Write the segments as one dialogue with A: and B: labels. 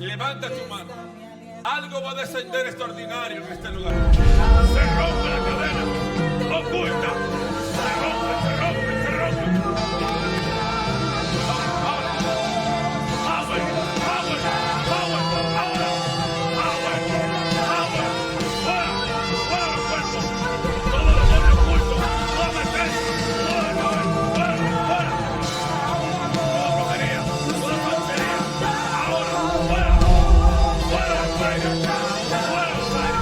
A: Levanta tu mano. Algo va a descender extraordinario en este lugar.
B: Se rompe la cadena oculta. Se rompe, se rompe, se rompe. Ahora. Power, power, power, ahora. Power, power. Fuera, fuera los cuerpos. Todo demonio oculto. Toda presencia. Fuera, fuera. Toda brujería, toda santería. Ahora, fuera. Fuera los aires. Fuera los aires.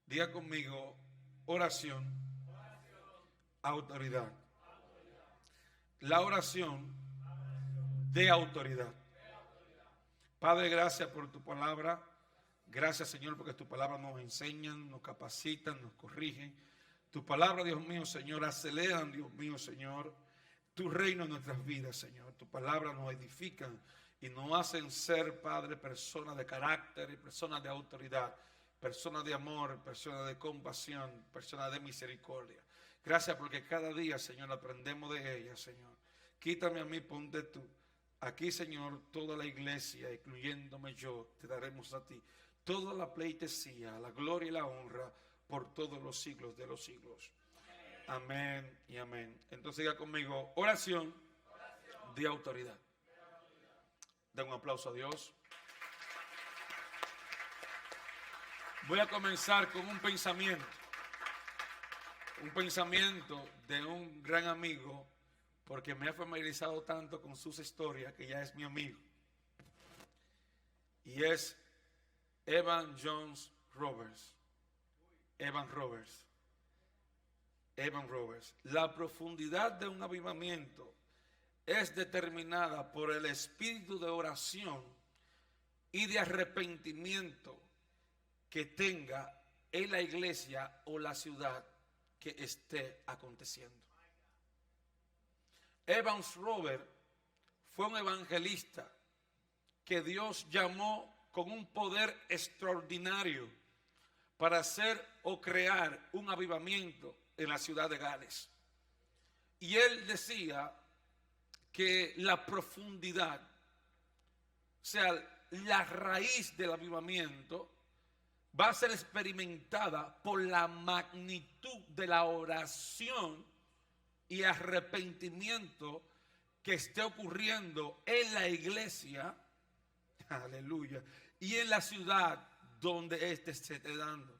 A: Diga conmigo, oración, autoridad. La oración de autoridad. Padre, gracias por tu palabra. Gracias, Señor, porque tu palabra nos enseñan, nos capacitan, nos corrigen. Tu palabra, Dios mío, Señor, aceleran, Dios mío, Señor, tu reino en nuestras vidas, Señor. Tu palabra nos edifica y nos hacen ser, Padre, personas de carácter y personas de autoridad. Personas de amor, personas de compasión, personas de misericordia. Gracias porque cada día, Señor, aprendemos de ella, Señor. Quítame a mí, ponte tú. Aquí, Señor, toda la iglesia, incluyéndome yo, te daremos a ti toda la pleitesía, la gloria y la honra por todos los siglos de los siglos. Amén y amén. Entonces diga conmigo, oración de autoridad. Den un aplauso a Dios. Voy a comenzar con un pensamiento de un gran amigo, porque me ha familiarizado tanto con sus historias que ya es mi amigo. Y es Evan Jones Roberts. Evan Roberts. La profundidad de un avivamiento es determinada por el espíritu de oración y de arrepentimiento que tenga en la iglesia o la ciudad que esté aconteciendo. Evans Robert fue un evangelista que Dios llamó con un poder extraordinario para hacer o crear un avivamiento en la ciudad de Gales. Y él decía que la profundidad, o sea, la raíz del avivamiento, va a ser experimentada por la magnitud de la oración y arrepentimiento que esté ocurriendo en la iglesia, aleluya, y en la ciudad donde éste se esté dando.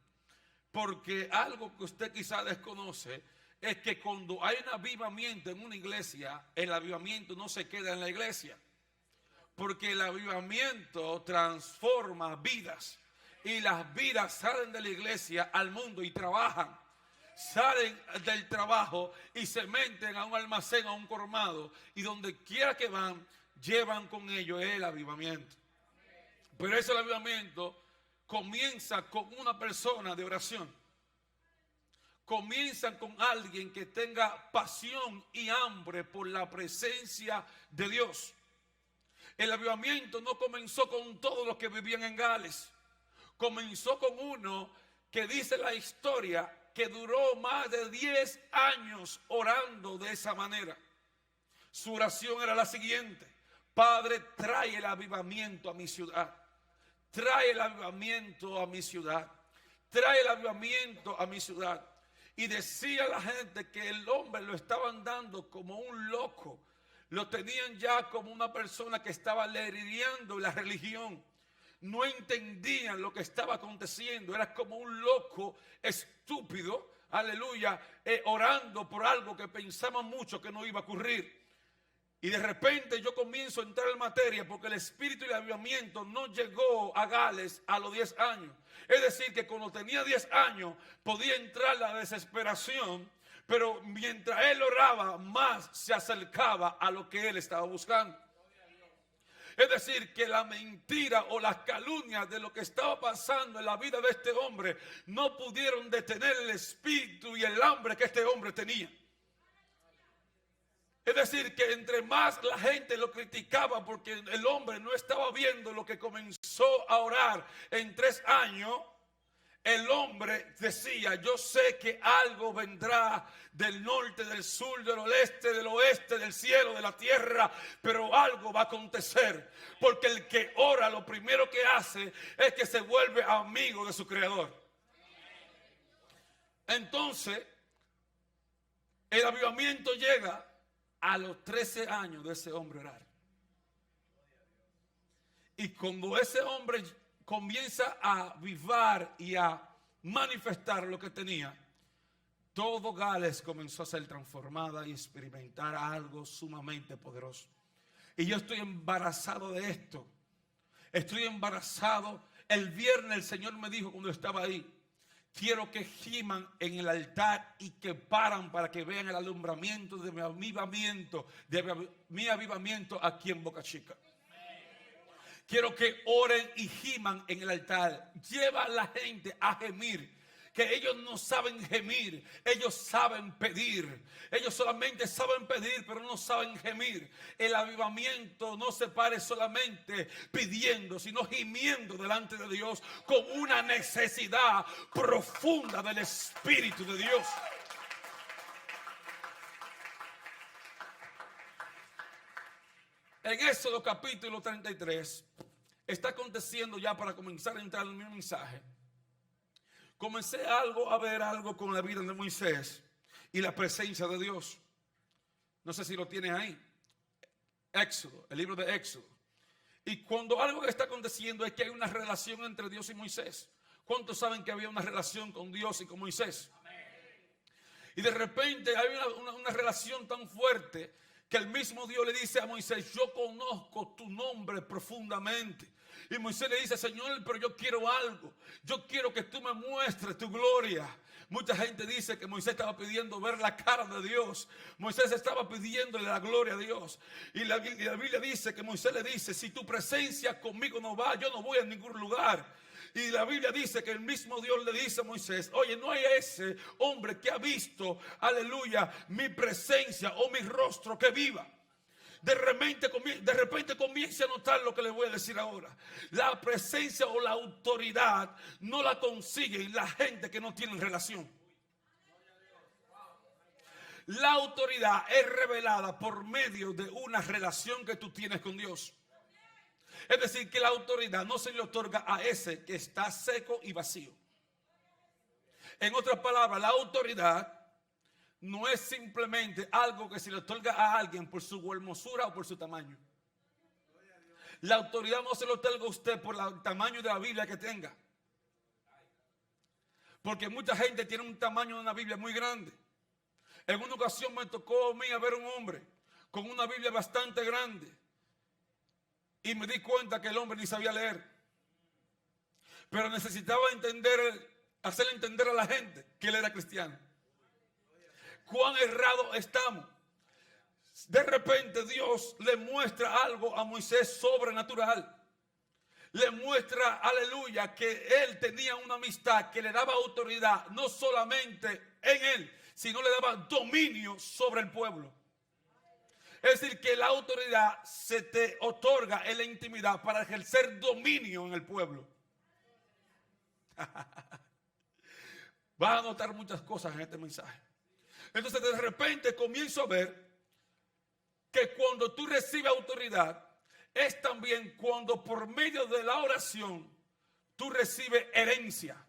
A: Porque algo que usted quizá desconoce es que cuando hay un avivamiento en una iglesia, el avivamiento no se queda en la iglesia, porque el avivamiento transforma vidas. Y las vidas salen de la iglesia al mundo y trabajan. Salen del trabajo y se meten a un almacén, a un colmado. Y donde quiera que van, llevan con ellos el avivamiento. Pero ese avivamiento comienza con una persona de oración. Comienza con alguien que tenga pasión y hambre por la presencia de Dios. El avivamiento no comenzó con todos los que vivían en Gales. Comenzó con uno que dice la historia que duró más de 10 años orando de esa manera. Su oración era la siguiente: Padre, trae el avivamiento a mi ciudad. Trae el avivamiento a mi ciudad. Trae el avivamiento a mi ciudad. Y decía la gente que el hombre lo estaban dando como un loco. Lo tenían ya como una persona que estaba delirando la religión. No entendían lo que estaba aconteciendo. Era como un loco estúpido, aleluya, orando por algo que pensaban mucho que no iba a ocurrir. Y de repente yo comienzo a entrar en materia porque el espíritu y el avivamiento no llegó a Gales a los 10 años. Es decir, que cuando tenía 10 años podía entrar la desesperación, pero mientras él oraba más se acercaba a lo que él estaba buscando. Es decir, que la mentira o las calumnias de lo que estaba pasando en la vida de este hombre no pudieron detener el espíritu y el hambre que este hombre tenía. Es decir, que entre más la gente lo criticaba porque el hombre no estaba viendo lo que comenzó a orar en 3 años, el hombre decía, yo sé que algo vendrá del norte, del sur, del oeste, del cielo, de la tierra, pero algo va a acontecer. Porque el que ora lo primero que hace es que se vuelve amigo de su creador. Entonces, el avivamiento llega a los 13 años de ese hombre orar. Y cuando ese hombre comienza a avivar y a manifestar lo que tenía, todo Gales comenzó a ser transformada y experimentar algo sumamente poderoso. Y yo estoy embarazado de esto. Estoy embarazado. El viernes el Señor me dijo cuando estaba ahí, quiero que giman en el altar y que paran para que vean el alumbramiento de mi avivamiento aquí en Boca Chica. Quiero que oren y giman en el altar. Lleva a la gente a gemir. Que ellos no saben gemir, ellos saben pedir. Ellos solamente saben pedir, pero no saben gemir. El avivamiento no se pare solamente pidiendo, sino gimiendo delante de Dios con una necesidad profunda del Espíritu de Dios. En Éxodo capítulo 33 está aconteciendo ya para comenzar a entrar en mi mensaje. Comencé a ver algo con la vida de Moisés y la presencia de Dios. No sé si lo tienes ahí. Éxodo, el libro de Éxodo. Y cuando algo que está aconteciendo es que hay una relación entre Dios y Moisés. ¿Cuántos saben que había una relación con Dios y con Moisés? Y de repente hay una relación tan fuerte que el mismo Dios le dice a Moisés, yo conozco tu nombre profundamente. Y Moisés le dice, Señor, pero yo quiero algo. Yo quiero que tú me muestres tu gloria. Mucha gente dice que Moisés estaba pidiendo ver la cara de Dios. Moisés estaba pidiéndole la gloria a Dios. Y la Biblia dice que Moisés le dice, si tu presencia conmigo no va, yo no voy a ningún lugar. Y la Biblia dice que el mismo Dios le dice a Moisés, oye, no hay ese hombre que ha visto, aleluya, mi presencia o mi rostro que viva. De repente comience a notar lo que les voy a decir ahora. La presencia o la autoridad no la consiguen la gente que no tiene relación. La autoridad es revelada por medio de una relación que tú tienes con Dios. Es decir, que la autoridad no se le otorga a ese que está seco y vacío. En otras palabras, la autoridad no es simplemente algo que se le otorga a alguien por su hermosura o por su tamaño. La autoridad no se le otorga a usted por el tamaño de la Biblia que tenga. Porque mucha gente tiene un tamaño de una Biblia muy grande. En una ocasión me tocó a mí a ver un hombre con una Biblia bastante grande. Y me di cuenta que el hombre ni sabía leer. Pero necesitaba hacerle entender a la gente que él era cristiano. Cuán errado estamos. De repente Dios le muestra algo a Moisés sobrenatural. Le muestra, aleluya, que él tenía una amistad que le daba autoridad, no solamente en él, sino le daba dominio sobre el pueblo. Es decir, que la autoridad se te otorga en la intimidad para ejercer dominio en el pueblo. Vas a notar muchas cosas en este mensaje. Entonces de repente comienzo a ver que cuando tú recibes autoridad es también cuando por medio de la oración tú recibes herencia.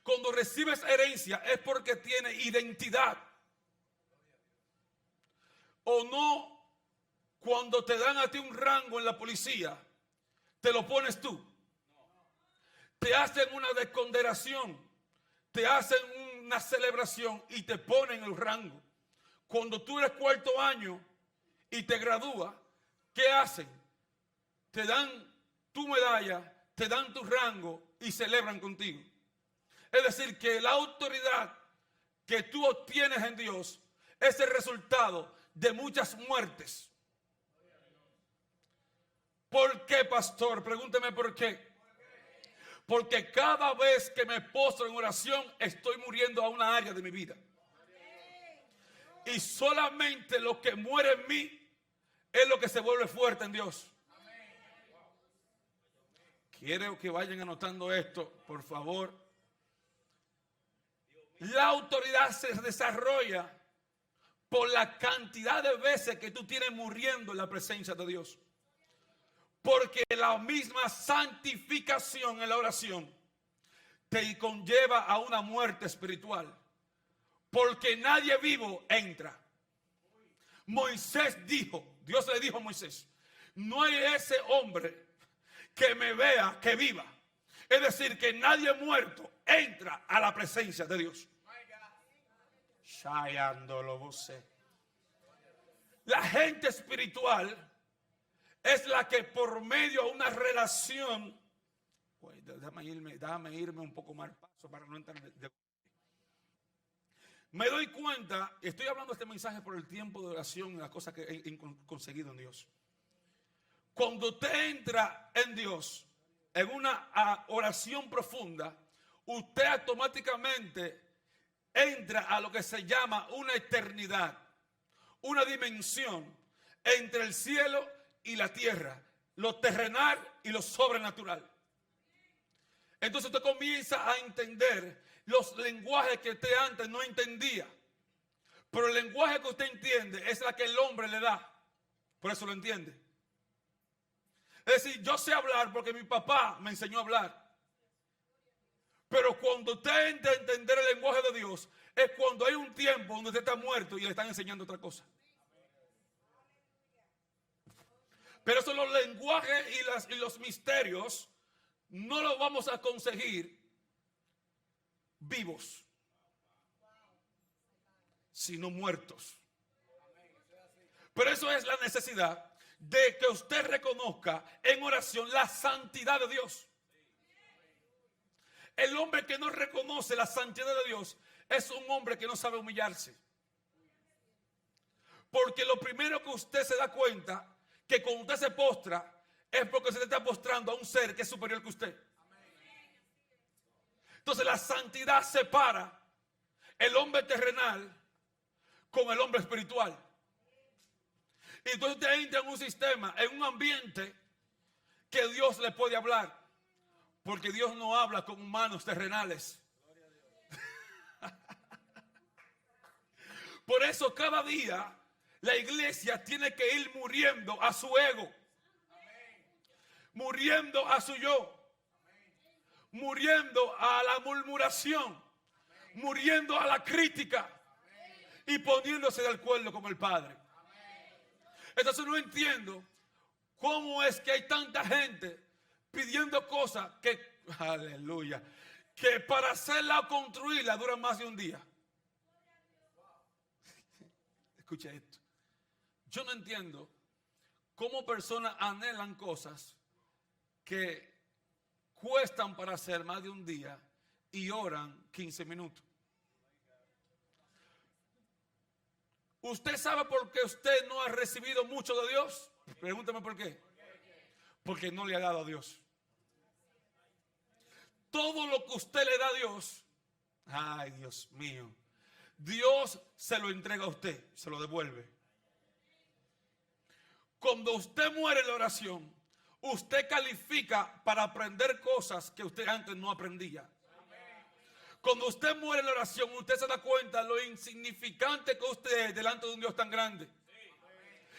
A: Cuando recibes herencia es porque tienes identidad. O no, cuando te dan a ti un rango en la policía, te lo pones tú. Te hacen una desconsideración, te hacen una celebración y te ponen el rango. Cuando tú eres 4º año y te gradúas, ¿qué hacen? Te dan tu medalla, te dan tu rango y celebran contigo. Es decir, que la autoridad que tú obtienes en Dios es el resultado de muchas muertes. ¿Por qué, pastor? Pregúnteme por qué. Porque cada vez que me postro en oración, estoy muriendo a una área de mi vida. Y solamente lo que muere en mí es lo que se vuelve fuerte en Dios. Quiero que vayan anotando esto, por favor. La autoridad se desarrolla por la cantidad de veces que tú tienes muriendo en la presencia de Dios. Porque la misma santificación en la oración te conlleva a una muerte espiritual. Porque nadie vivo entra. Moisés dijo, Dios le dijo a Moisés, no hay ese hombre que me vea que viva. Es decir, que nadie muerto entra a la presencia de Dios. La gente espiritual es la que por medio de una relación, pues déjame irme un poco más paso para no entrar me doy cuenta, estoy hablando de este mensaje por el tiempo de oración y las cosas que he conseguido en Dios. Cuando usted entra en Dios, en una oración profunda, usted automáticamente entra a lo que se llama una eternidad, una dimensión entre el cielo y la tierra, lo terrenal y lo sobrenatural. Entonces usted comienza a entender los lenguajes que usted antes no entendía. Pero el lenguaje que usted entiende es la que el hombre le da. Por eso lo entiende. Es decir, yo sé hablar porque mi papá me enseñó a hablar. Pero cuando usted entra a entender el lenguaje de Dios, es cuando hay un tiempo donde usted está muerto y le están enseñando otra cosa. Pero esos los lenguajes y los misterios no los vamos a conseguir vivos, sino muertos. Pero eso es la necesidad de que usted reconozca en oración la santidad de Dios. El hombre que no reconoce la santidad de Dios es un hombre que no sabe humillarse. Porque lo primero que usted se da cuenta, que cuando usted se postra, es porque se está postrando a un ser que es superior que usted. Entonces la santidad separa el hombre terrenal con el hombre espiritual. Y entonces usted entra en un sistema, en un ambiente que Dios le puede hablar. Porque Dios no habla con humanos terrenales. Por eso cada día la iglesia tiene que ir muriendo a su ego. Muriendo a su yo. Muriendo a la murmuración. Muriendo a la crítica. Y poniéndose de acuerdo con el Padre. Entonces no entiendo cómo es que hay tanta gente pidiendo cosas que, aleluya, que para hacerla o construirla dura más de un día. Escucha esto. Yo no entiendo cómo personas anhelan cosas que cuestan para hacer más de un día y oran 15 minutos. ¿Usted sabe por qué usted no ha recibido mucho de Dios? Pregúntame por qué. Porque no le ha dado a Dios. Todo lo que usted le da a Dios, ay Dios mío, Dios se lo entrega a usted, se lo devuelve. Cuando usted muere en la oración, usted califica para aprender cosas que usted antes no aprendía. Cuando usted muere en la oración, usted se da cuenta de lo insignificante que usted es delante de un Dios tan grande.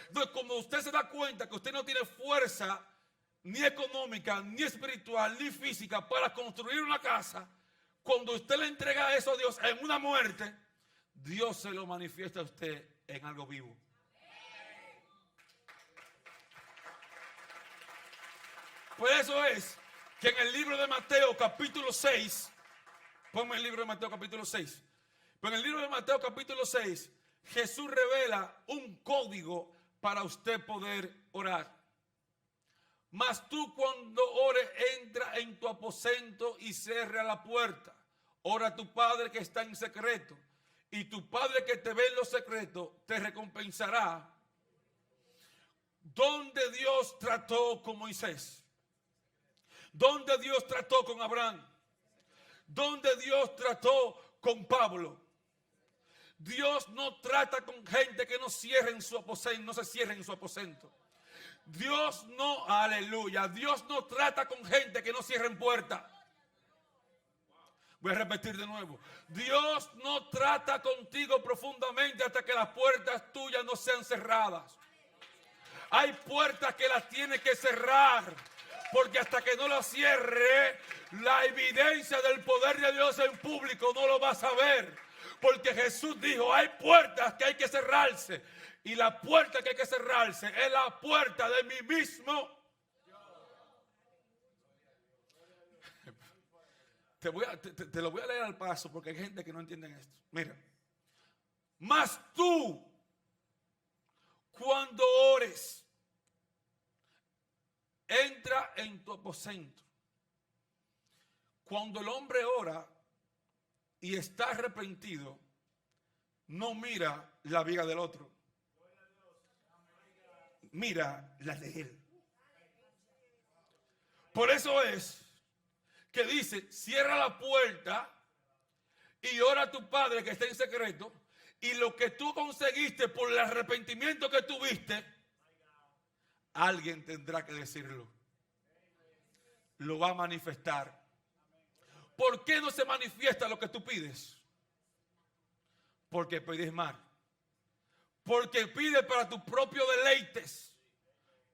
A: Entonces, cuando usted se da cuenta que usted no tiene fuerza ni económica, ni espiritual, ni física para construir una casa, cuando usted le entrega eso a Dios en una muerte, Dios se lo manifiesta a usted en algo vivo. Por eso es que en el libro de Mateo capítulo 6, ponme el libro de Mateo capítulo 6, pero en el libro de Mateo capítulo 6, Jesús revela un código para usted poder orar. Mas tú cuando ores, entra en tu aposento y cierra la puerta. Ora a tu Padre que está en secreto. Y tu Padre que te ve en lo secreto te recompensará donde Dios trató con Moisés, donde Dios trató con Abraham, donde Dios trató con Pablo. Dios no trata con gente que no cierre en su aposento, no se cierre en su aposento. Dios no, aleluya, Dios no trata con gente que no cierren puertas. Voy a repetir de nuevo. Dios no trata contigo profundamente hasta que las puertas tuyas no sean cerradas. Hay puertas que las tiene que cerrar, porque hasta que no las cierre, la evidencia del poder de Dios en público no lo vas a ver. Porque Jesús dijo, hay puertas que hay que cerrarse. Y la puerta que hay que cerrarse es la puerta de mí mismo. Te lo voy a leer al paso porque hay gente que no entiende esto. Mira. Mas tú, cuando ores, entra en tu aposento. Cuando el hombre ora y está arrepentido, no mira la viga del otro. Mira la de él. Por eso es que dice, cierra la puerta y ora a tu Padre que está en secreto, y lo que tú conseguiste por el arrepentimiento que tuviste, alguien tendrá que decirlo. Lo va a manifestar. ¿Por qué no se manifiesta lo que tú pides? Porque pides mal. Porque pides para tus propios deleites,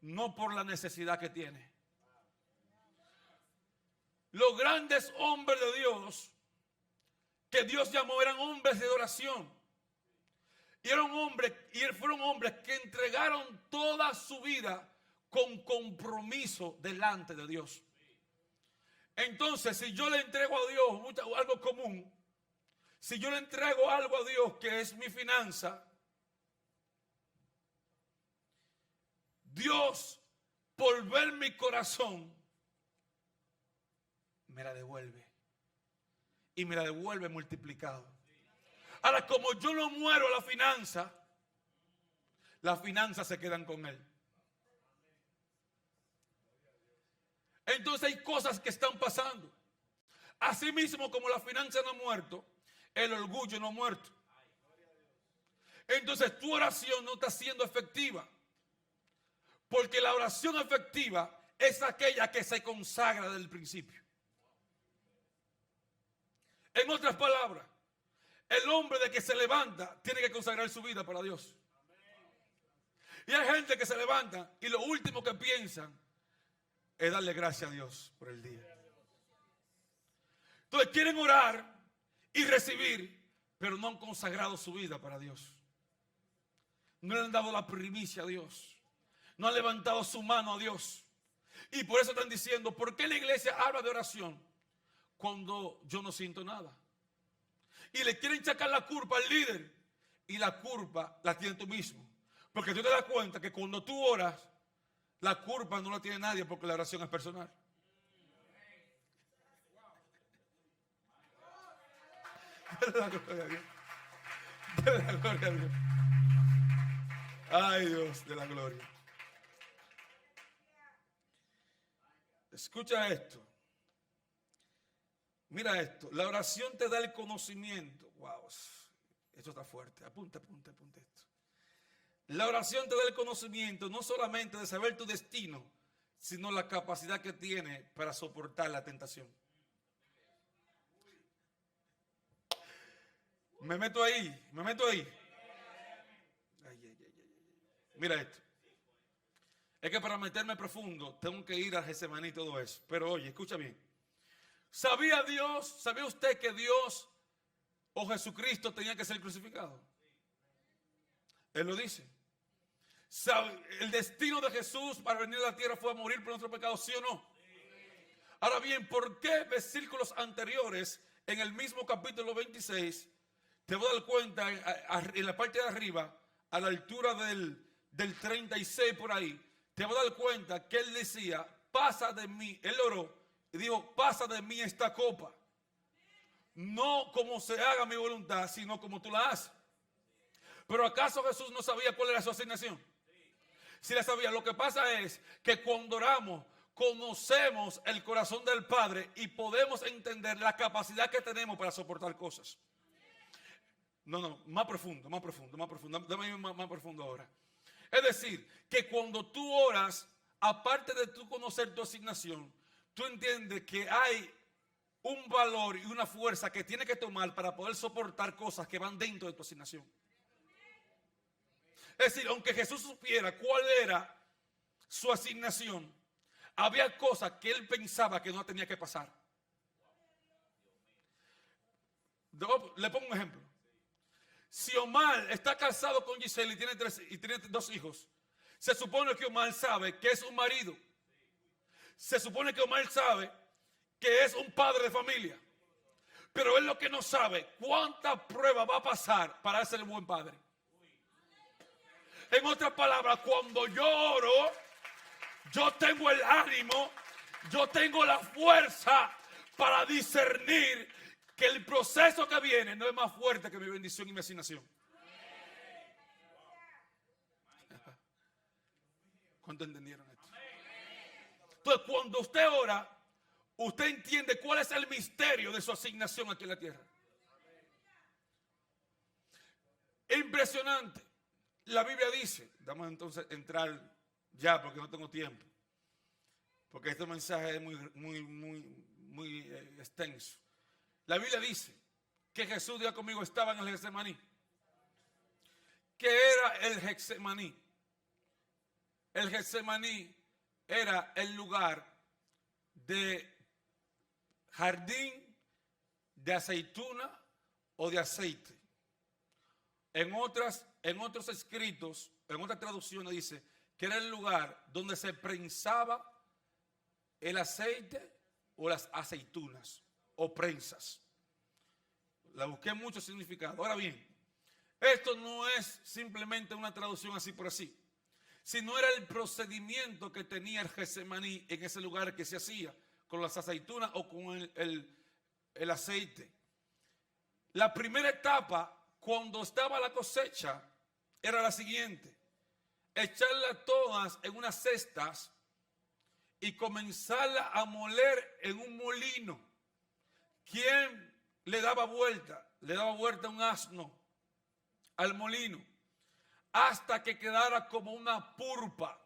A: no por la necesidad que tienes. Los grandes hombres de Dios que Dios llamó eran hombres de oración. Y fueron hombres que entregaron toda su vida con compromiso delante de Dios. Entonces, si yo le entrego a Dios algo común, si yo le entrego algo a Dios que es mi finanza, Dios, por ver mi corazón, me la devuelve. Y me la devuelve multiplicado. Ahora, como yo no muero a las finanzas se quedan con él. Entonces hay cosas que están pasando. Así mismo como la finanza no ha muerto, el orgullo no ha muerto. Entonces tu oración no está siendo efectiva. Porque la oración efectiva es aquella que se consagra desde el principio. En otras palabras, el hombre de que se levanta tiene que consagrar su vida para Dios. Y hay gente que se levanta y lo último que piensan es darle gracias a Dios por el día. Entonces quieren orar y recibir, pero no han consagrado su vida para Dios. No le han dado la primicia a Dios. No han levantado su mano a Dios. Y por eso están diciendo, ¿por qué la iglesia habla de oración cuando yo no siento nada? Y le quieren sacar la culpa al líder. Y la culpa la tienes tú mismo. Porque tú te das cuenta que cuando tú oras, la culpa no la tiene nadie porque la oración es personal. Dale la gloria a Dios. Dale la gloria a Dios. Ay, Dios de la gloria. Escucha esto. Mira esto. La oración te da el conocimiento. Wow. Esto está fuerte. Apunta esto. La oración te da el conocimiento no solamente de saber tu destino, sino la capacidad que tiene para soportar la tentación. Me meto ahí. Ay. Mira esto. Es que para meterme profundo tengo que ir a Getsemaní y todo eso. Pero oye, escucha bien. ¿Sabía usted que Dios o Jesucristo tenía que ser crucificado? Él lo dice. El destino de Jesús para venir a la tierra fue a morir por nuestros pecados, ¿sí o no? Ahora bien, ¿por qué versículos anteriores en el mismo capítulo 26 te voy a dar cuenta en la parte de arriba, a la altura del 36 por ahí, te voy a dar cuenta que él decía, pasa de mí, él oró y dijo, pasa de mí esta copa, no como se haga mi voluntad, sino como tú la haces. Pero ¿acaso Jesús no sabía cuál era su asignación? Sí la sabía. Lo que pasa es que cuando oramos, conocemos el corazón del Padre y podemos entender la capacidad que tenemos para soportar cosas. No, más profundo. Dame más profundo ahora. Es decir, que cuando tú oras, aparte de tú conocer tu asignación, tú entiendes que hay un valor y una fuerza que tienes que tomar para poder soportar cosas que van dentro de tu asignación. Es decir, aunque Jesús supiera cuál era su asignación, había cosas que él pensaba que no tenía que pasar. Le pongo un ejemplo. Si Omar está casado con Giselle y tiene 2 hijos, se supone que Omar sabe que es un marido. Se supone que Omar sabe que es un padre de familia. Pero él lo que no sabe, cuántas pruebas va a pasar para ser un buen padre. En otras palabras, cuando yo oro, yo tengo el ánimo, yo tengo la fuerza para discernir que el proceso que viene no es más fuerte que mi bendición y mi asignación. ¿Cuánto entendieron esto? Entonces, cuando usted ora, usted entiende cuál es el misterio de su asignación aquí en la tierra. Impresionante. La Biblia dice, vamos entonces a entrar ya porque no tengo tiempo, porque este mensaje es muy extenso. La Biblia dice que Jesús, diga conmigo, estaba en el Getsemaní. ¿Qué era el Getsemaní? El Getsemaní era el lugar de jardín de aceituna o de aceite. En otros escritos, en otras traducciones dice que era el lugar donde se prensaba el aceite o las aceitunas o prensas. La busqué mucho significado. Ahora bien, esto no es simplemente una traducción así por así, sino era el procedimiento que tenía el Getsemaní en ese lugar que se hacía con las aceitunas o con el aceite. La primera etapa, cuando estaba la cosecha, era la siguiente: echarlas todas en unas cestas y comenzarla a moler en un molino. ¿Quién le daba vuelta? Le daba vuelta un asno al molino hasta que quedara como una pulpa.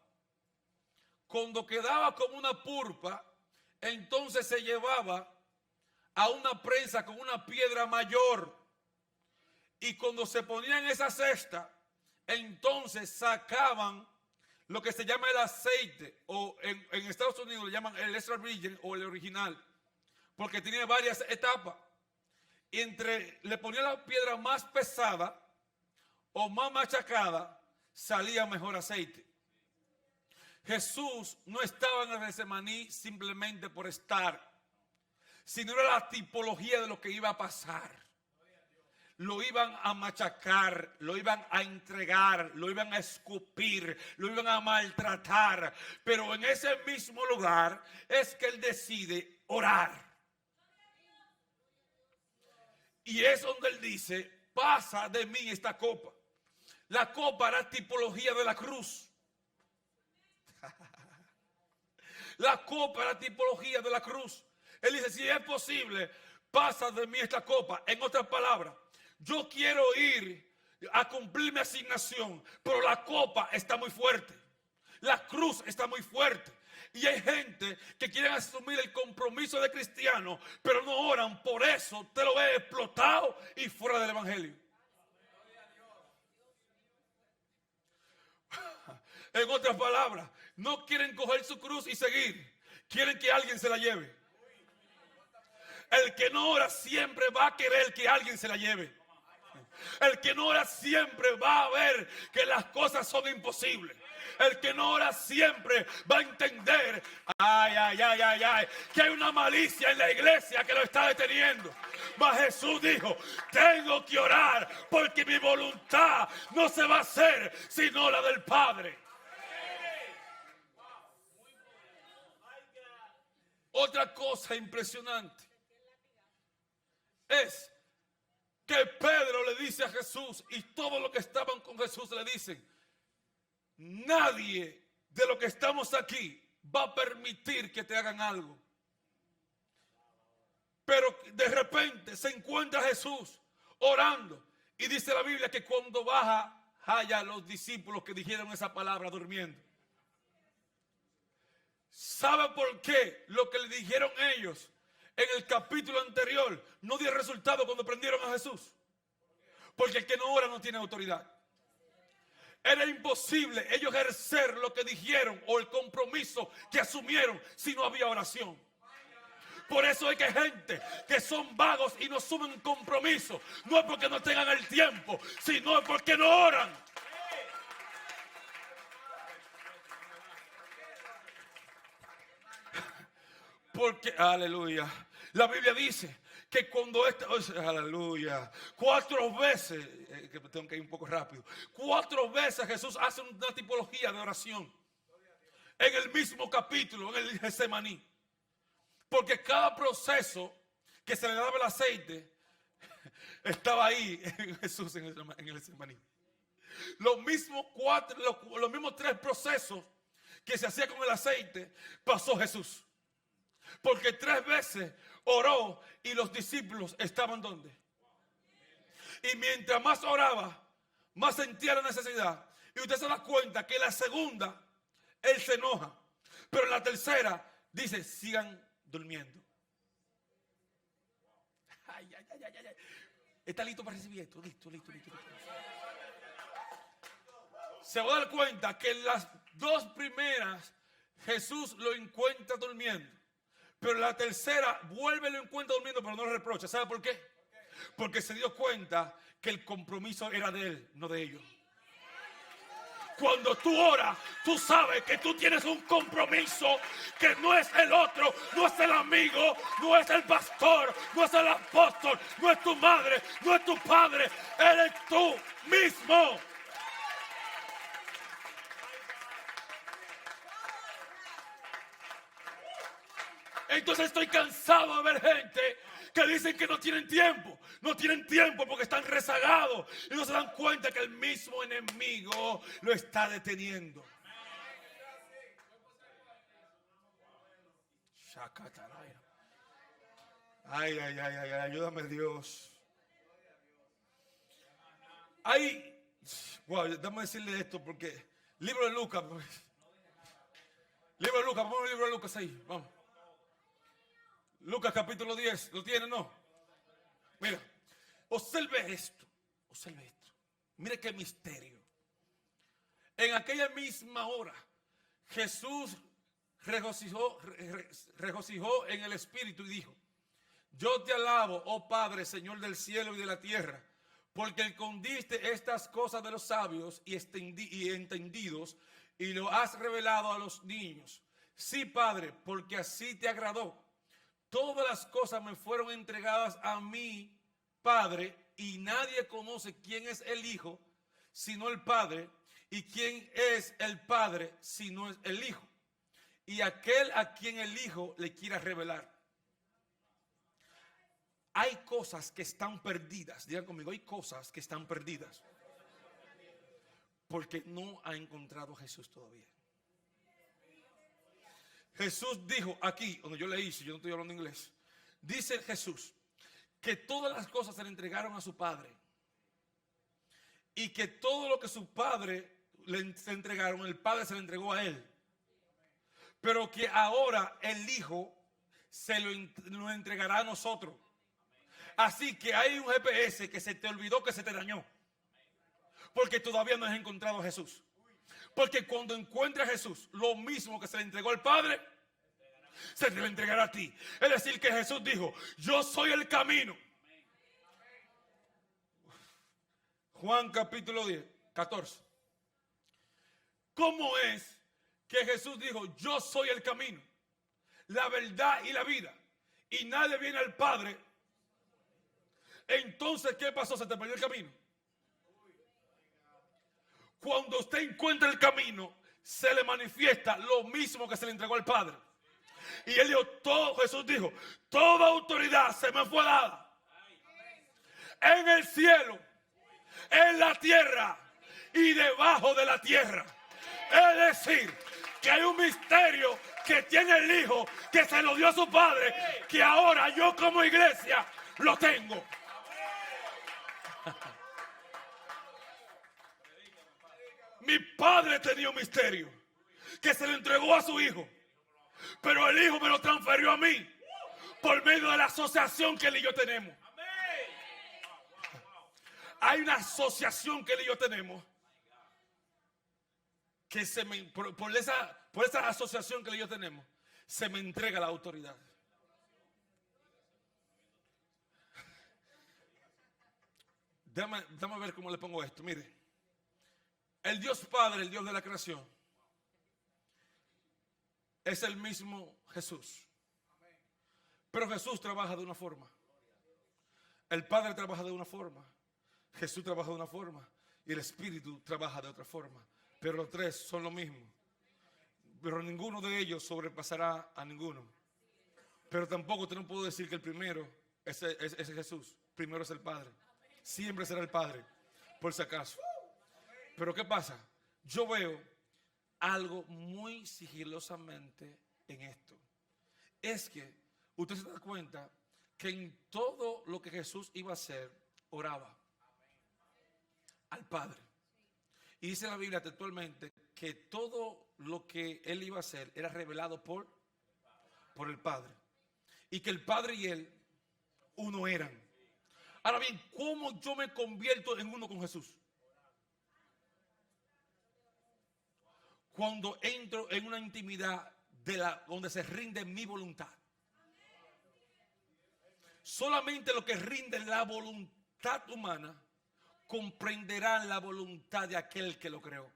A: Cuando quedaba como una pulpa, entonces se llevaba a una prensa con una piedra mayor. Y cuando se ponía en esa cesta, entonces sacaban lo que se llama el aceite, o en Estados Unidos le llaman el extra virgin o el original, porque tiene varias etapas. Y le ponían la piedra más pesada o más machacada, salía mejor aceite. Jesús no estaba en el Getsemaní simplemente por estar, sino era la tipología de lo que iba a pasar. Lo iban a machacar, lo iban a entregar, lo iban a escupir, lo iban a maltratar. Pero en ese mismo lugar es que él decide orar. Y es donde él dice: pasa de mí esta copa. La copa era tipología de la cruz. La copa era tipología de la cruz. Él dice: si es posible, pasa de mí esta copa. En otras palabras, yo quiero ir a cumplir mi asignación, pero la copa está muy fuerte. La cruz está muy fuerte. Y hay gente que quieren asumir el compromiso de cristiano, pero no oran. Por eso te lo ves explotado y fuera del evangelio. En otras palabras, no quieren coger su cruz y seguir. Quieren que alguien se la lleve. El que no ora siempre va a querer que alguien se la lleve. El que no ora siempre va a ver que las cosas son imposibles. El que no ora siempre va a entender, que hay una malicia en la iglesia que lo está deteniendo. Mas Jesús dijo: tengo que orar porque mi voluntad no se va a hacer sino la del Padre. Otra cosa impresionante es que Pedro le dice a Jesús, y todos los que estaban con Jesús le dicen: nadie de los que estamos aquí va a permitir que te hagan algo. Pero de repente se encuentra Jesús orando. Y dice la Biblia que cuando baja, halla a los discípulos que dijeron esa palabra durmiendo. ¿Sabe por qué lo que le dijeron ellos en el capítulo anterior no dio resultado cuando prendieron a Jesús? Porque el que no ora no tiene autoridad. Era imposible ellos ejercer lo que dijeron o el compromiso que asumieron si no había oración. Por eso hay que gente que son vagos y no asumen compromiso. No es porque no tengan el tiempo, sino es porque no oran. Porque, aleluya, la Biblia dice que cuando aleluya, 4 veces, que tengo que ir un poco rápido, 4 veces Jesús hace una tipología de oración en el mismo capítulo, en el Getsemaní. Porque cada proceso que se le daba el aceite estaba ahí en Jesús en el Getsemaní. Los mismos 3 procesos que se hacía con el aceite pasó Jesús. Porque 3 veces oró y los discípulos estaban ¿dónde? Y mientras más oraba, más sentía la necesidad. Y usted se da cuenta que la segunda, él se enoja. Pero en la tercera, dice, sigan durmiendo. Ay. ¿Está listo para recibir esto? Listo. Se va a dar cuenta que en las 2 primeras, Jesús lo encuentra durmiendo. Pero la tercera vuelve y lo encuentra durmiendo, pero no lo reprocha. ¿Sabe por qué? Porque se dio cuenta que el compromiso era de él, no de ellos. Cuando tú oras, tú sabes que tú tienes un compromiso que no es el otro, no es el amigo, no es el pastor, no es el apóstol, no es tu madre, no es tu padre, eres tú mismo. Entonces estoy cansado de ver gente que dicen que no tienen tiempo. No tienen tiempo porque están rezagados y no se dan cuenta que el mismo enemigo lo está deteniendo. Ay, ayúdame Dios. Déjame decirle esto porque libro de Lucas. Vamos al libro de Lucas ahí, vamos. Lucas capítulo 10, ¿lo tiene, no? Mira, observe esto. Mire qué misterio. En aquella misma hora, Jesús regocijó en el Espíritu y dijo, yo te alabo, oh Padre, Señor del cielo y de la tierra, porque escondiste estas cosas de los sabios y entendidos y lo has revelado a los niños. Sí, Padre, porque así te agradó. Todas las cosas me fueron entregadas a mí, Padre, y nadie conoce quién es el Hijo, sino el Padre, y quién es el Padre, sino es el Hijo, y aquel a quien el Hijo le quiera revelar. Hay cosas que están perdidas, digan conmigo, hay cosas que están perdidas, porque no ha encontrado a Jesús todavía. Jesús dijo aquí, donde yo leí, si yo no estoy hablando inglés, dice Jesús que todas las cosas se le entregaron a su Padre y que todo lo que su Padre le entregaron, el Padre se le entregó a él, pero que ahora el Hijo se lo entregará a nosotros. Así que hay un GPS que se te olvidó, que se te dañó, porque todavía no has encontrado a Jesús. Porque cuando encuentres a Jesús, lo mismo que se le entregó al Padre, se te lo entregará a ti. Es decir, que Jesús dijo, yo soy el camino. Juan capítulo 10, 14. ¿Cómo es que Jesús dijo, yo soy el camino, la verdad y la vida, y nadie viene al Padre? Entonces, ¿qué pasó? ¿Se te perdió el camino? Cuando usted encuentra el camino, se le manifiesta lo mismo que se le entregó al Padre. Y él dijo, Jesús dijo, toda autoridad se me fue dada en el cielo, en la tierra y debajo de la tierra. Es decir, que hay un misterio que tiene el Hijo, que se lo dio a su Padre, que ahora yo como iglesia lo tengo. Mi Padre tenía un misterio que se lo entregó a su Hijo, pero el Hijo me lo transfirió a mí por medio de la asociación que él y yo tenemos. Hay una asociación que él y yo tenemos que por esa asociación que él y yo tenemos se me entrega la autoridad. Déjame ver cómo le pongo esto. Mire, el Dios Padre, el Dios de la creación, es el mismo Jesús. Pero Jesús trabaja de una forma. El Padre trabaja de una forma. Jesús trabaja de una forma. Y el Espíritu trabaja de otra forma. Pero los tres son lo mismo. Pero ninguno de ellos sobrepasará a ninguno. Pero tampoco te no puedo decir que el primero es Jesús. Primero es el Padre. Siempre será el Padre, por si acaso. Pero ¿qué pasa? Yo veo algo muy sigilosamente en esto. Es que usted se da cuenta que en todo lo que Jesús iba a hacer, oraba al Padre. Y dice la Biblia textualmente que todo lo que él iba a hacer era revelado por el Padre. Y que el Padre y él uno eran. Ahora bien, ¿cómo yo me convierto en uno con Jesús? Cuando entro en una intimidad donde se rinde mi voluntad. Solamente lo que rinde la voluntad humana comprenderá la voluntad de aquel que lo creó.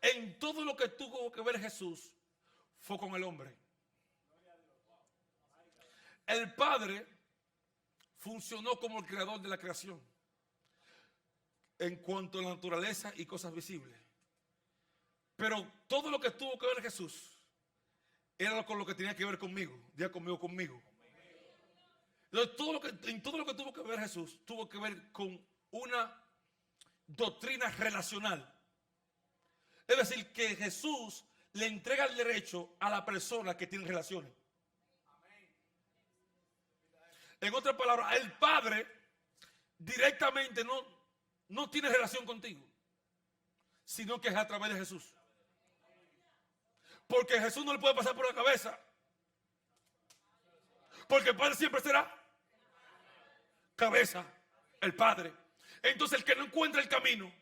A: En todo lo que tuvo que ver Jesús fue con el hombre. El Padre funcionó como el creador de la creación en cuanto a la naturaleza y cosas visibles. Pero todo lo que tuvo que ver Jesús era con lo que tenía que ver conmigo. Diga conmigo. Entonces, en todo lo que tuvo que ver Jesús, tuvo que ver con una doctrina relacional. Es decir, que Jesús le entrega el derecho a la persona que tiene relaciones. En otras palabras, el Padre directamente no tiene relación contigo, sino que es a través de Jesús. Porque Jesús no le puede pasar por la cabeza. Porque el Padre siempre será cabeza, el Padre. Entonces el que no encuentra el camino,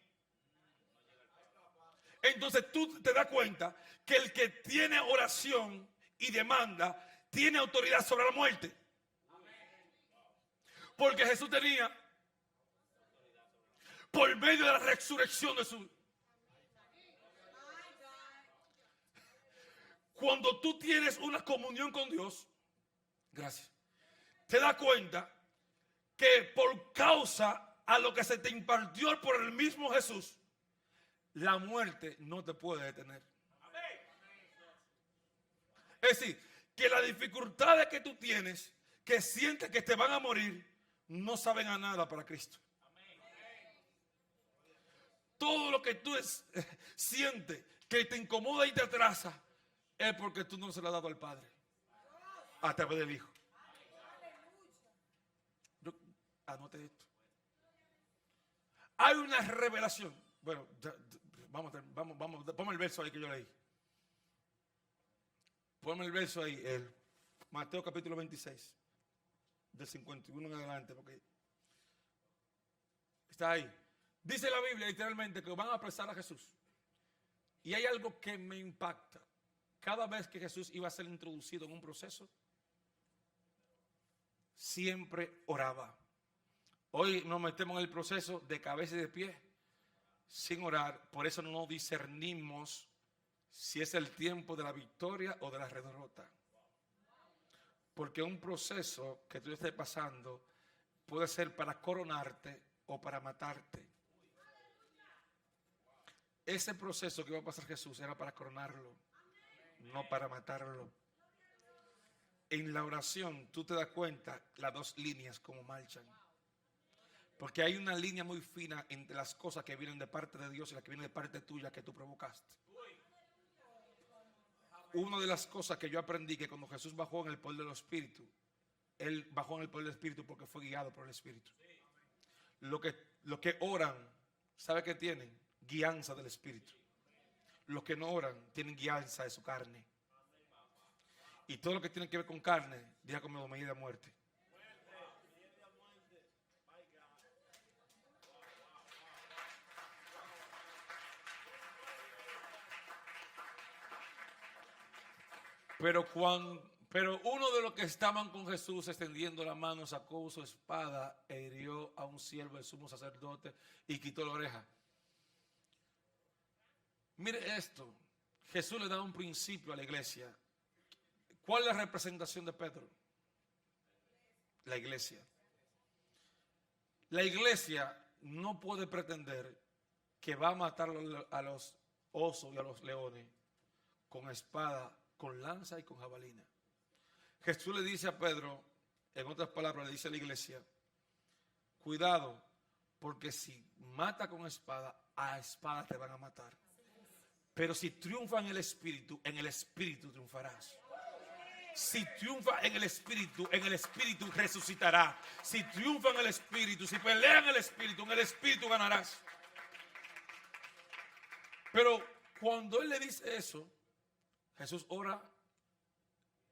A: entonces tú te das cuenta que el que tiene oración y demanda tiene autoridad sobre la muerte. Porque Jesús tenía, por medio de la resurrección de su... Cuando tú tienes una comunión con Dios, gracias, te das cuenta que por causa a lo que se te impartió por el mismo Jesús, la muerte no te puede detener. Es decir, que las dificultades que tú tienes, que sientes que te van a morir, no saben a nada para Cristo. Todo lo que tú sientes que te incomoda y te atrasa, es porque tú no se lo has dado al Padre a través del Hijo. Anote esto. Hay una revelación. Bueno, vamos el verso ahí que yo leí. Ponme el verso ahí, Mateo capítulo 26, del 51 en adelante, porque está ahí. Dice la Biblia literalmente que van a apresar a Jesús. Y hay algo que me impacta. Cada vez que Jesús iba a ser introducido en un proceso, siempre oraba. Hoy nos metemos en el proceso de cabeza y de pie, sin orar. Por eso no discernimos si es el tiempo de la victoria o de la derrota. Porque un proceso que tú estés pasando puede ser para coronarte o para matarte. Ese proceso que iba a pasar Jesús era para coronarlo, no para matarlo. En la oración tú te das cuenta las dos líneas como marchan. Porque hay una línea muy fina entre las cosas que vienen de parte de Dios y las que vienen de parte tuya que tú provocaste. Una de las cosas que yo aprendí que cuando Jesús bajó en el poder del Espíritu, Él bajó en el poder del Espíritu porque fue guiado por el Espíritu. Los que oran, ¿sabe qué tienen? Guianza del Espíritu. Los que no oran tienen guianza de su carne. Y todo lo que tiene que ver con carne, diga conmigo, medida de muerte. Pero uno de los que estaban con Jesús extendiendo la mano sacó su espada e hirió a un siervo del sumo sacerdote y quitó la oreja. Mire esto, Jesús le da un principio a la iglesia. ¿Cuál es la representación de Pedro? La iglesia. La iglesia no puede pretender que va a matar a los osos y a los leones con espada, con lanza y con jabalina. Jesús le dice a Pedro, en otras palabras, le dice a la iglesia, cuidado, porque si mata con espada, a espada te van a matar. Pero si triunfa en el espíritu triunfarás. Si triunfa en el espíritu resucitará. Si triunfa en el espíritu, si pelea en el espíritu ganarás. Pero cuando él le dice eso, Jesús ora,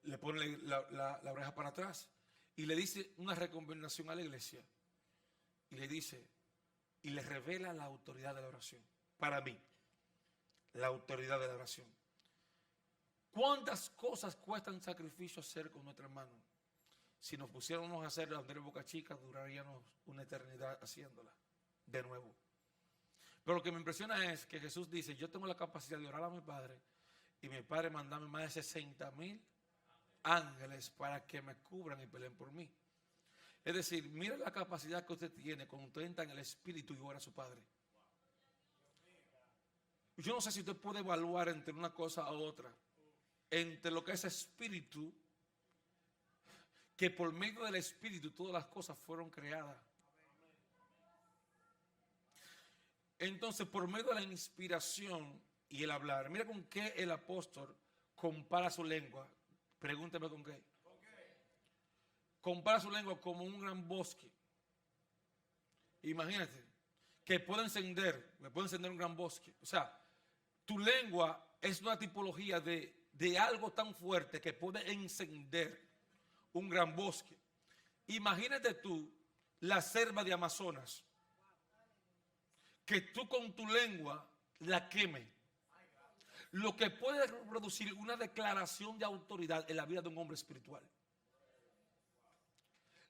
A: le pone la oreja para atrás y le dice una recomendación a la iglesia. Y le dice, y le revela la autoridad de la oración. Para mí, la autoridad de la oración. ¿Cuántas cosas cuestan sacrificio hacer con nuestra hermano? Si nos pusiéramos a hacer la Andrés Boca Chica, duraríamos una eternidad haciéndola de nuevo. Pero lo que me impresiona es que Jesús dice, yo tengo la capacidad de orar a mi Padre y mi Padre mandame más de 60,000 ángeles para que me cubran y peleen por mí. Es decir, mira la capacidad que usted tiene cuando usted entra en el Espíritu y ora a su Padre. Yo no sé si usted puede evaluar entre una cosa u otra, entre lo que es espíritu, que por medio del Espíritu todas las cosas fueron creadas. Entonces, por medio de la inspiración y el hablar, mira con qué el apóstol compara su lengua. Pregúnteme con qué. Compara su lengua como un gran bosque. Imagínate que puede encender un gran bosque. O sea, tu lengua es una tipología de algo tan fuerte que puede encender un gran bosque. Imagínate tú la selva de Amazonas, que tú con tu lengua la queme. Lo que puede producir una declaración de autoridad en la vida de un hombre espiritual.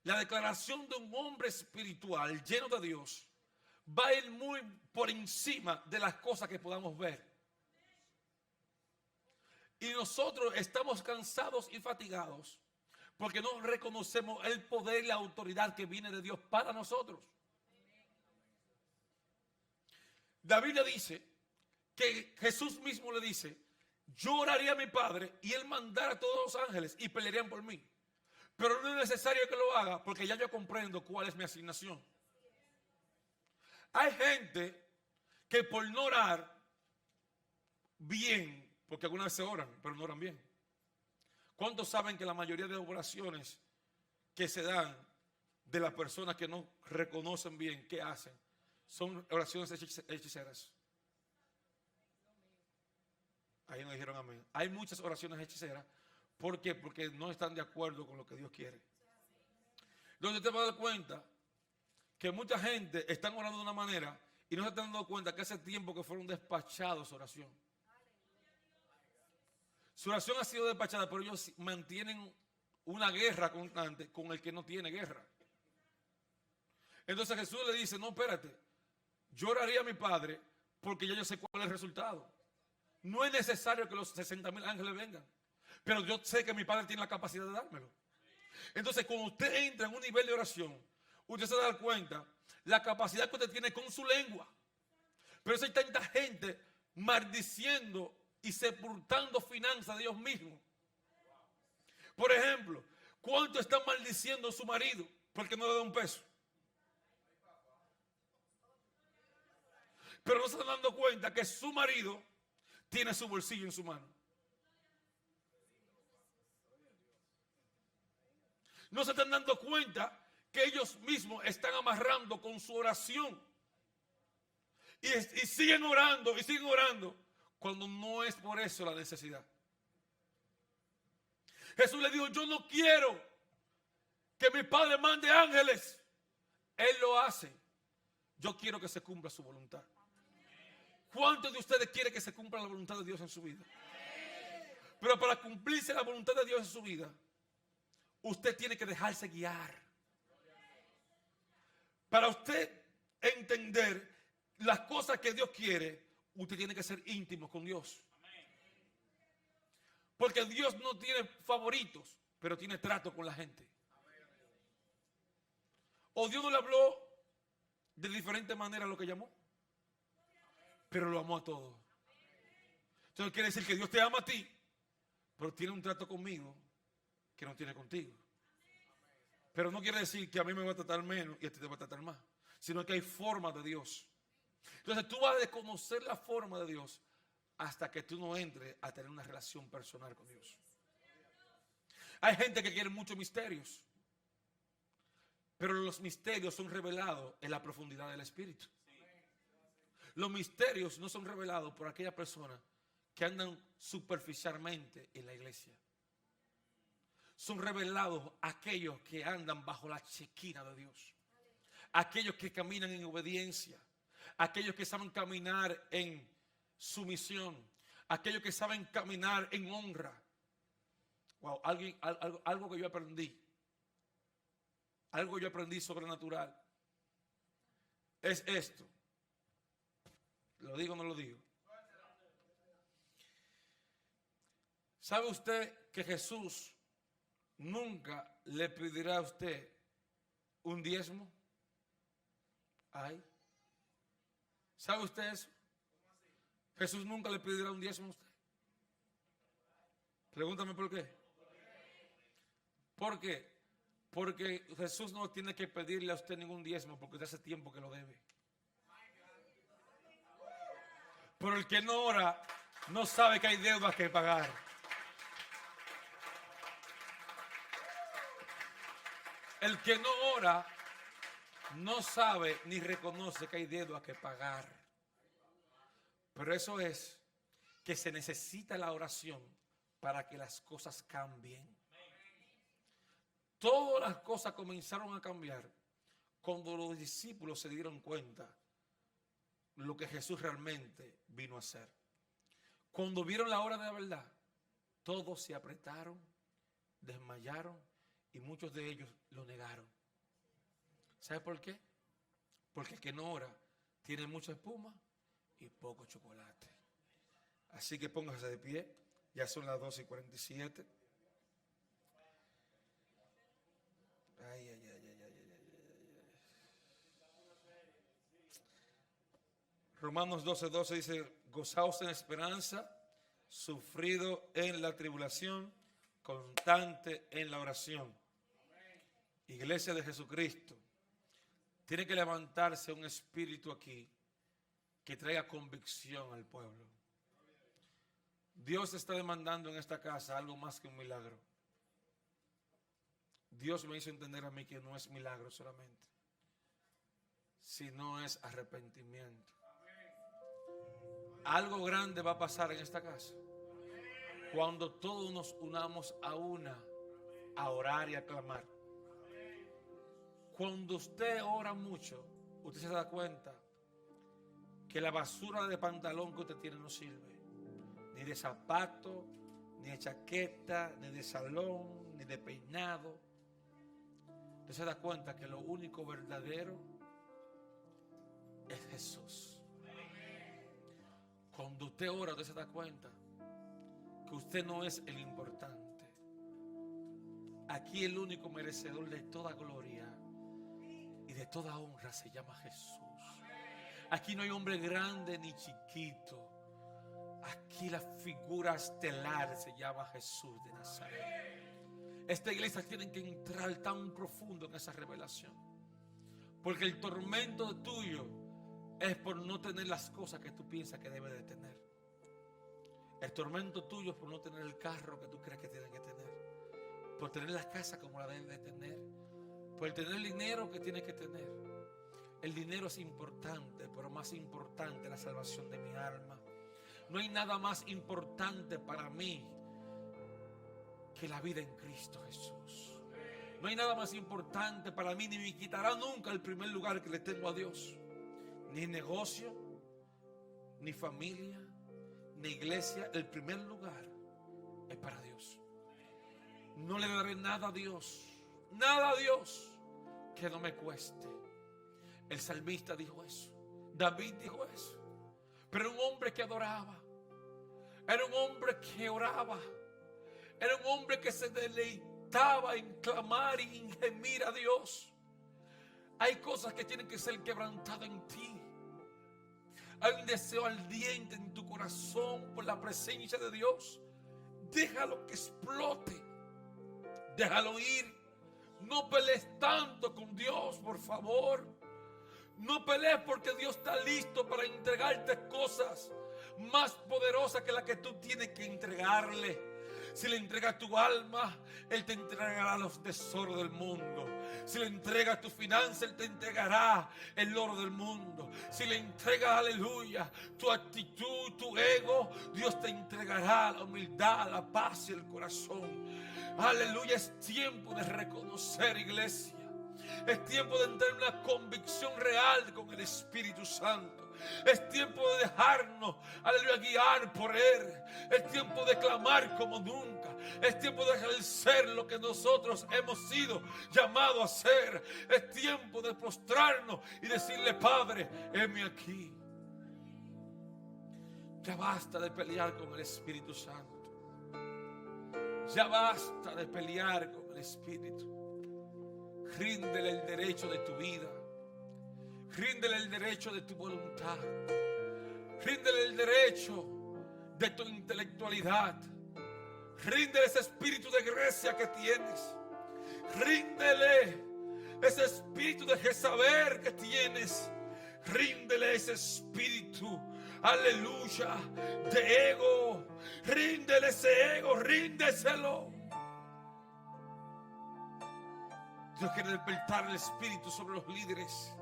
A: La declaración de un hombre espiritual lleno de Dios va a ir muy por encima de las cosas que podamos ver. Y nosotros estamos cansados y fatigados porque no reconocemos el poder y la autoridad que viene de Dios para nosotros. La Biblia dice que Jesús mismo le dice, yo oraría a mi Padre y Él mandara a todos los ángeles y pelearían por mí. Pero no es necesario que lo haga porque ya yo comprendo cuál es mi asignación. Hay gente que por no orar bien, porque algunas veces oran, pero no oran bien. ¿Cuántos saben que la mayoría de oraciones que se dan de las personas que no reconocen bien qué hacen son oraciones hechiceras? Ahí no dijeron amén. Hay muchas oraciones hechiceras. ¿Por qué? Porque no están de acuerdo con lo que Dios quiere. Entonces te vas a dar cuenta que mucha gente está orando de una manera y no se están dando cuenta que hace tiempo que fueron despachados su oración. Su oración ha sido despachada, pero ellos mantienen una guerra constante con el que no tiene guerra. Entonces Jesús le dice, no, espérate, yo oraría a mi Padre porque ya yo sé cuál es el resultado. No es necesario que los 60,000 ángeles vengan, pero yo sé que mi Padre tiene la capacidad de dármelo. Entonces cuando usted entra en un nivel de oración, usted se da cuenta la capacidad que usted tiene con su lengua. Pero eso hay tanta gente maldiciendo y sepultando finanzas de Dios mismo. Por ejemplo, ¿cuánto están maldiciendo a su marido porque no le da un peso? pero no se están dando cuenta que su marido tiene su bolsillo en su mano. No se están dando cuenta que ellos mismos están amarrando con su oración. Y siguen orando y siguen orando cuando no es por eso la necesidad. Jesús le dijo, yo no quiero que mi Padre mande ángeles. Él lo hace. Yo quiero que se cumpla su voluntad. ¿Cuántos de ustedes quieren que se cumpla la voluntad de Dios en su vida? Pero para cumplirse la voluntad de Dios en su vida, usted tiene que dejarse guiar. Para usted entender las cosas que Dios quiere, usted tiene que ser íntimo con Dios. Porque Dios no tiene favoritos, pero tiene trato con la gente. O Dios no le habló de diferente manera a lo que llamó, pero lo amó a todos. Entonces quiere decir que Dios te ama a ti, pero tiene un trato conmigo que no tiene contigo. Pero no quiere decir que a mí me va a tratar menos y a ti te va a tratar más, sino que hay formas de Dios. Entonces tú vas a desconocer la forma de Dios hasta que tú no entres a tener una relación personal con Dios. Hay gente que quiere muchos misterios, pero los misterios son revelados en la profundidad del Espíritu. Los misterios no son revelados por aquellas personas que andan superficialmente en la iglesia. Son revelados aquellos que andan bajo la chequina de Dios. Aquellos que caminan en obediencia. Aquellos que saben caminar en sumisión. Aquellos que saben caminar en honra. Wow, algo que yo aprendí. Algo que yo aprendí sobrenatural. Es esto. ¿Lo digo o no lo digo? ¿Sabe usted que Jesús nunca le pedirá a usted un diezmo? Ay. ¿Sabe usted eso? Jesús nunca le pedirá un diezmo a usted. Pregúntame por qué. ¿Por qué? Porque Jesús no tiene que pedirle a usted ningún diezmo porque hace tiempo que lo debe. Pero el que no ora no sabe que hay deudas que pagar. El que no ora no sabe ni reconoce que hay deudas que pagar. Pero eso es que se necesita la oración para que las cosas cambien. Todas las cosas comenzaron a cambiar cuando los discípulos se dieron cuenta lo que Jesús realmente vino a hacer. Cuando vieron la hora de la verdad, todos se apretaron, desmayaron y muchos de ellos lo negaron. ¿Sabe por qué? Porque el que no ora tiene mucha espuma y poco chocolate. Así que póngase de pie. Ya son las 12:47. Ay, ay, ay, ay, ay, ay, ay. Romanos 12:12 dice: gozaos en esperanza, sufrido en la tribulación, constante en la oración. Iglesia de Jesucristo, tiene que levantarse un espíritu aquí que traiga convicción al pueblo. Dios está demandando en esta casa algo más que un milagro. Dios me hizo entender a mí que no es milagro solamente, sino es arrepentimiento. Algo grande va a pasar en esta casa cuando todos nos unamos a una, a orar y a clamar. Cuando usted ora mucho, usted se da cuenta que la basura de pantalón que usted tiene no sirve, ni de zapato, ni de chaqueta, ni de salón, ni de peinado. Usted se da cuenta que lo único verdadero es Jesús. Cuando usted ora, usted se da cuenta que usted no es el importante. Aquí el único merecedor de toda gloria y de toda honra se llama Jesús. Aquí no hay hombre grande ni chiquito. Aquí la figura estelar se llama Jesús de Nazaret. Esta iglesia tiene que entrar tan profundo en esa revelación, porque el tormento tuyo es por no tener las cosas que tú piensas que debes de tener. El tormento tuyo es por no tener el carro que tú crees que tienes que tener, por tener la casa como la debes de tener, por tener el dinero que tienes que tener. El dinero es importante, pero más importante es la salvación de mi alma. No hay nada más importante para mí que la vida en Cristo Jesús. No hay nada más importante para mí, ni me quitará nunca el primer lugar que le tengo a Dios. Ni negocio, ni familia, ni iglesia. El primer lugar es para Dios. No le daré nada a Dios que no me cueste. El salmista dijo eso, David dijo eso. Pero era un hombre que adoraba, era un hombre que oraba, era un hombre que se deleitaba en clamar y en gemir a Dios. Hay cosas que tienen que ser quebrantadas en ti. Hay un deseo ardiente en tu corazón por la presencia de Dios. Déjalo que explote. Déjalo ir. No pelees tanto con Dios, por favor. No pelees, porque Dios está listo para entregarte cosas más poderosas que las que tú tienes que entregarle. Si le entregas tu alma, Él te entregará los tesoros del mundo. Si le entregas tu finanza, Él te entregará el oro del mundo. Si le entregas, aleluya, tu actitud, tu ego, Dios te entregará la humildad, la paz y el corazón. Aleluya, es tiempo de reconocer, iglesia. Es tiempo de entrar en una convicción real con el Espíritu Santo. Es tiempo de dejarnos, aleluya, guiar por Él. Es tiempo de clamar como nunca. Es tiempo de ejercer lo que nosotros hemos sido llamados a hacer. Es tiempo de postrarnos y decirle: Padre, heme aquí. Ya basta de pelear con el Espíritu Santo. Ya basta de pelear con el Espíritu. Ríndele el derecho de tu vida. Ríndele el derecho de tu voluntad. Ríndele el derecho de tu intelectualidad. Ríndele ese espíritu de Grecia que tienes. Ríndele ese espíritu de Jezabel que tienes. Ríndele ese espíritu, aleluya, de ego. Ríndele ese ego, ríndeselo. Dios quiere despertar el espíritu sobre los líderes,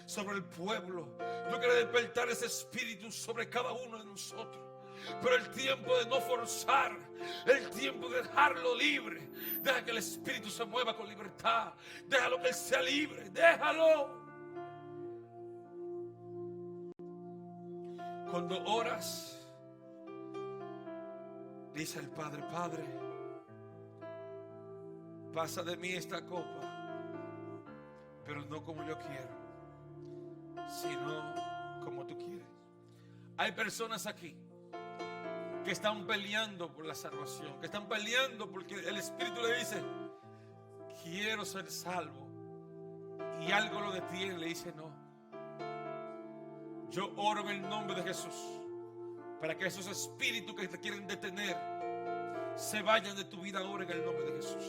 A: sobre el pueblo. Dios quiere despertar ese espíritu sobre cada uno de nosotros. Pero el tiempo de no forzar, el tiempo de dejarlo libre. Deja que el espíritu se mueva con libertad. Déjalo que él sea libre, déjalo. Cuando oras, dice al Padre: Padre, pasa de mí esta copa, pero no como yo quiero, sino como tú quieres. Hay personas aquí que están peleando por la salvación, que están peleando porque el Espíritu le dice: quiero ser salvo, y algo lo detiene, le dice: no. Yo oro en el nombre de Jesús para que esos espíritus que te quieren detener se vayan de tu vida ahora en el nombre de Jesús.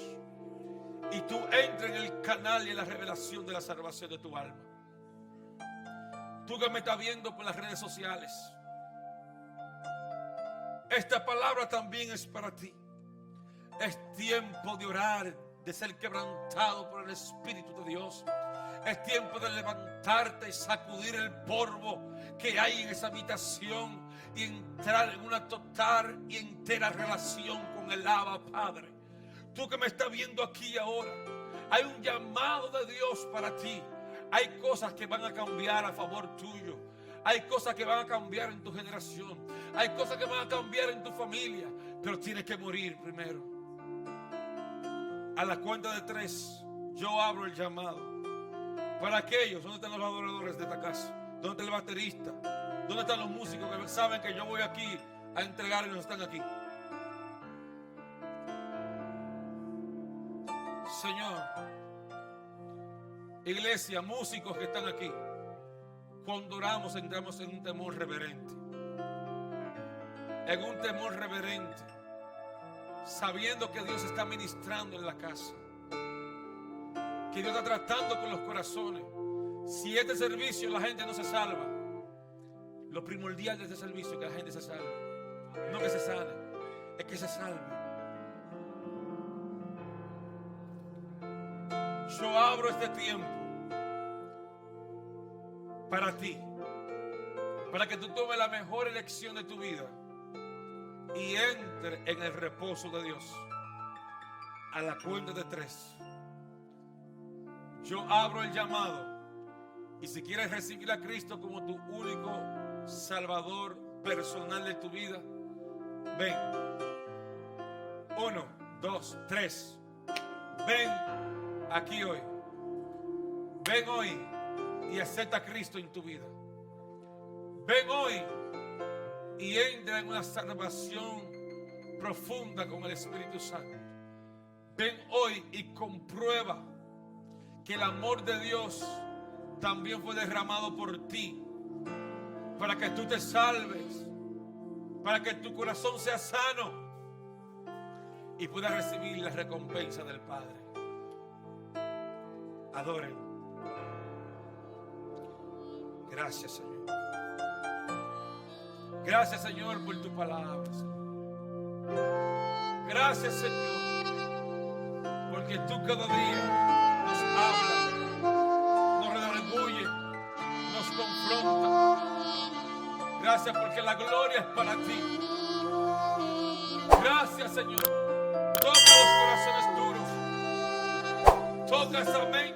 A: Y tú entres en el canal y en la revelación de la salvación de tu alma. Tú que me estás viendo por las redes sociales, esta palabra también es para ti. Es tiempo de orar, de ser quebrantado por el Espíritu de Dios. Es tiempo de levantarte y sacudir el polvo que hay en esa habitación y entrar en una total y entera relación con el Abba Padre. Tú que me estás viendo aquí ahora, hay un llamado de Dios para ti. Hay cosas que van a cambiar a favor tuyo. Hay cosas que van a cambiar en tu generación. Hay cosas que van a cambiar en tu familia. Pero tienes que morir primero. A la cuenta de 3, yo abro el llamado. Para aquellos, ¿dónde están los adoradores de esta casa? ¿Dónde está el baterista? ¿Dónde están los músicos que saben que yo voy aquí a entregar y no están aquí? Señor, iglesia, músicos que están aquí, cuando oramos entramos en un temor reverente. En un temor reverente, sabiendo que Dios está ministrando en la casa, que Dios está tratando con los corazones. Si este servicio la gente no se salva, Lo primordial de este servicio es que la gente se salve. No que se sane, es que se salve. Yo abro este tiempo para ti, para que tú tomes la mejor elección de tu vida y entre en el reposo de Dios. A la cuenta de 3, yo abro el llamado, y si quieres recibir a Cristo como tu único Salvador personal de tu vida, ven. 1, 2, 3. Ven aquí hoy. Ven hoy y acepta a Cristo en tu vida. Ven hoy y entra en una salvación profunda con el Espíritu Santo. Ven hoy y comprueba que el amor de Dios también fue derramado por ti, para que tú te salves, para que tu corazón sea sano y puedas recibir la recompensa del Padre. Adoren. Gracias, Señor. Gracias, Señor, por tu palabra, Señor. Gracias, Señor, porque tú cada día nos hablas, nos redarguye, nos confronta. Gracias porque la gloria es para ti. Gracias, Señor. Toca los corazones duros. Toca esa mente